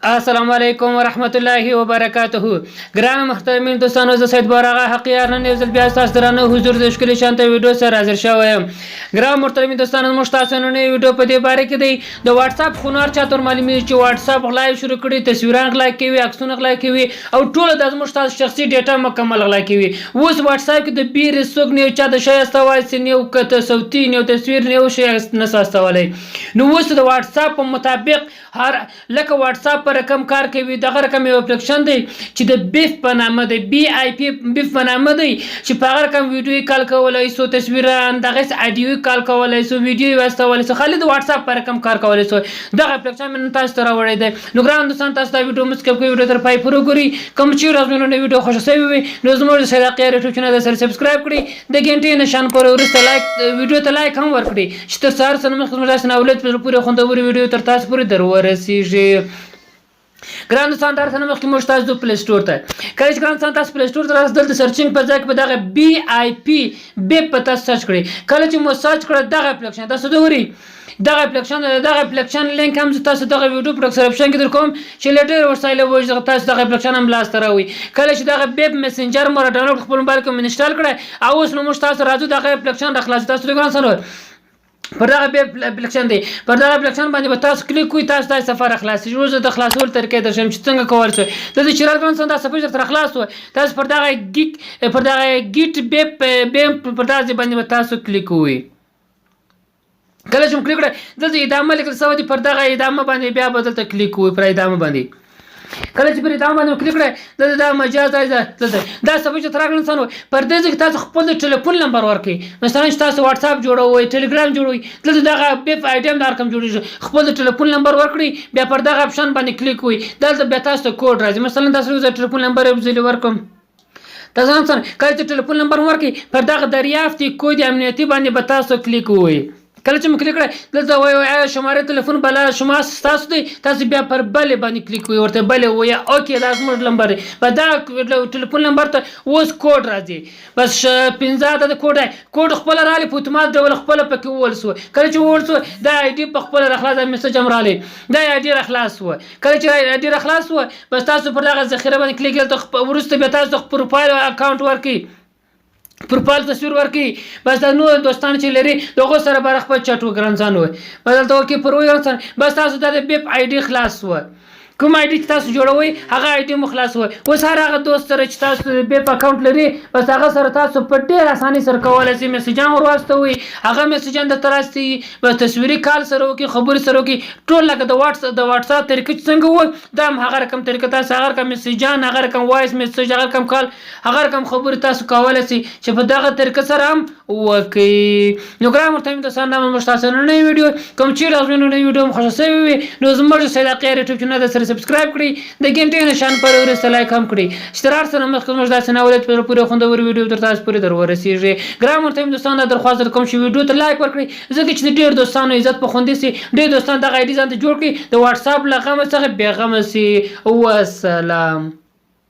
السلام علیکم ورحمت الله وبرکاته. ګران محترمین دوستانو، زه سید بارغه حقیار نن یو ځل بیا ستاسو درانه حضور د ښکلي شانته ویډیو سره حاضر شوی یم. ګران محترمین دوستانو، موږ تاسو نن ویډیو په دې باره کې دی د واتس اپ خونار چاته معلومیږي چې واتس اپ غلا شروع کړي، تصویران غلا کوي، عکسونه غلا کوي او ټول د موږ تاسو شخصي ډیټا مکمل غلا کوي. اوس واتس اپ کې د بیر سوګ نه چا د شی استوایس نه کته صوتي نه تصویر نه شی نه استوالای. نو اوس د واتس اپ په مطابق هر لکه واتس اپ رقم کار کوي، دغه رقم یو اپلیکیشن دی چې د بیف په نامه دی، بی آی پی بیف په نامه دی چې په هغه رقم ویډیو کال کولای سو، تصویران دغه اډیو کال کولای سو، ویډیو واستولای سو، خالد واتس اپ په رقم کار کولای سو. دغه اپلیکیشن من تاسو ته راوړی دی. نو ګران دوستان، تاسو دا ویډیو مسکپ کوئ، ویډیو تر پای پورې ګورئ. کوم چې راځو نو ویډیو خوښ شوی وي نو زموږ د صداقت یوټیوب چینل سره سبسکرایب کړئ، د غنټې نشان پر ورسته لایک ویډیو ته لایک هم ورکړئ چې تر سهار سره موږ خدمت تاسو نه اولاد په پوره خوندوري ویډیو تر تاسو پورې درورسیږي. ګران دوستان، تر څنګه مخکې موږ تاسو پلی سٹور ته کله چې ګران دوستان تاسو پلی سٹور ته راځئ، دلته سرچینګ په ځای کې به دغه بی آی پی بیپ په تاسو سرچ کړئ. کله چې مو سرچ کړئ دغه اپلیکیشن تاسو دوري دغه اپلیکیشن لینک هم تاسو دغه ویډیو په ډسکرپشن کې درکوم چې لیټر ورسایل وایي تاسو دغه اپلیکیشن هم لاس ته راوړئ. کله چې دغه بیپ میسنجر مو ډاونلوډ خپل موبایل کې انسټال کړئ او اوس نو موږ تاسو راځو دغه اپلیکیشن راخلاص تاسو ګران سره پر دغه بیپ اپلیکیشن دی، پر دغه اپلیکیشن باندې به تاسو کلیک کوئ، تاسو د سفر خلاص شي. روزه د خلاصول طریقې درشم چې څنګه کول شي. د دې چیرې ګران څنګه سفر تر خلاص وي، تاسو پر دغه گیټ بیپ پر تاسو باندې به تاسو کلیک کوئ. کله چې کلیک کړئ دلته ادامه لیکل شوی دی، پر دغه ادامه باندې بیا بدلته کلیک کوئ. پر ادامه باندې کله چې پر ادامه باندې کلیک کړئ دا مجاز دی دا سبب چې تراګن سنو پر دې ځکه تاسو خپل ټلیفون نمبر ورکړئ. مثلا چې تاسو واتس اپ جوړوئ، ټلګرام جوړوئ، دلته دغه بیپ آی ډی هم د رقم جوړیږي، خپل ټلیفون نمبر ورکړئ، بیا پر دغه اپشن باندې کلیک کوئ. دلته بیا تاسو ته کوډ راځي. مثلا تاسو د ټلیفون نمبر یې ورکوم، تاسو هم کله چې ټلیفون نمبر ورکړئ پر دغه دریافتي کود امنیتي باندې به تاسو کلیک کوئ. کله چې کلیک کړئ دلته وایي شماره تلیفون بل شما تاسو دی، تاسو بیا پر بل باندې کلیک کوئ، ورته بل وایي اوکې دا زموږ نمبر دی. په دا ټلیفون نمبر ته اوس کوډ راځي، بس 15 د کوډ خپل رالی په اتومات ډول خپل پکې وول سو. کله چې وول سو دا آی ډی په خپل راخلاص میسج هم رالی، دا آی ډی راخلاص و. کله چې آی ډی راخلاص و بس تاسو پر دغه ذخیره باندې کلیک کړئ، ورسته بیا تاسو پروفایل اکاونټ ورکړئ، پروفایل تصویر ورکړي. بس دا نو دوستان چې لري دغه سره بار خپل چټ وګرانځان وي، بدلته وکي پر وګرانځان بس تاسو د بیپ آی ډی خلاص و. کوم آی ډی تاسو جوړوي هغه آی ډی مخلاص وي. اوس هغه دوست سره چې تاسو بیپ اکاونټ لري بس هغه سره تاسو په ډیر اساني سره کولای شئ میسجان ورواستوي، هغه میسجان د تراستی بس تصویري کال سره وکي، خبري سره وکي، ټول لکه د واتس اپ طریقې څنګه و دا هغه رقم طریقې تاسو هغه رقم میسجان، هغه رقم وایس میسج، هغه رقم کال، هغه رقم خبري تاسو کولای شئ چې په دغه طریقې سره هم وکي. نو ګرام ورته تاسو نه مشتاسو نه ویډیو کوم چې راځو نو ویډیو مخه شوی وي نو زموږ صداقت یوټیوب چینل سره سبسکرایب کړئ، د غنټې نشان پر ورسته لایک هم کړئ چې تر سره مخکې موږ داسې نه ولید پر پوره خوندور ویډیو تر تاسو پورې درورسیږي. ګرام ورته دوستان درخواست کوم چې ویډیو ته لایک ورکړئ ځکه چې ډیر دوستانو عزت په خوندې سي، ډیر دوستان دغه آی ډی ځان ته جوړ کړي د واتس اپ لغمه څخه بیغمه سي. والسلام.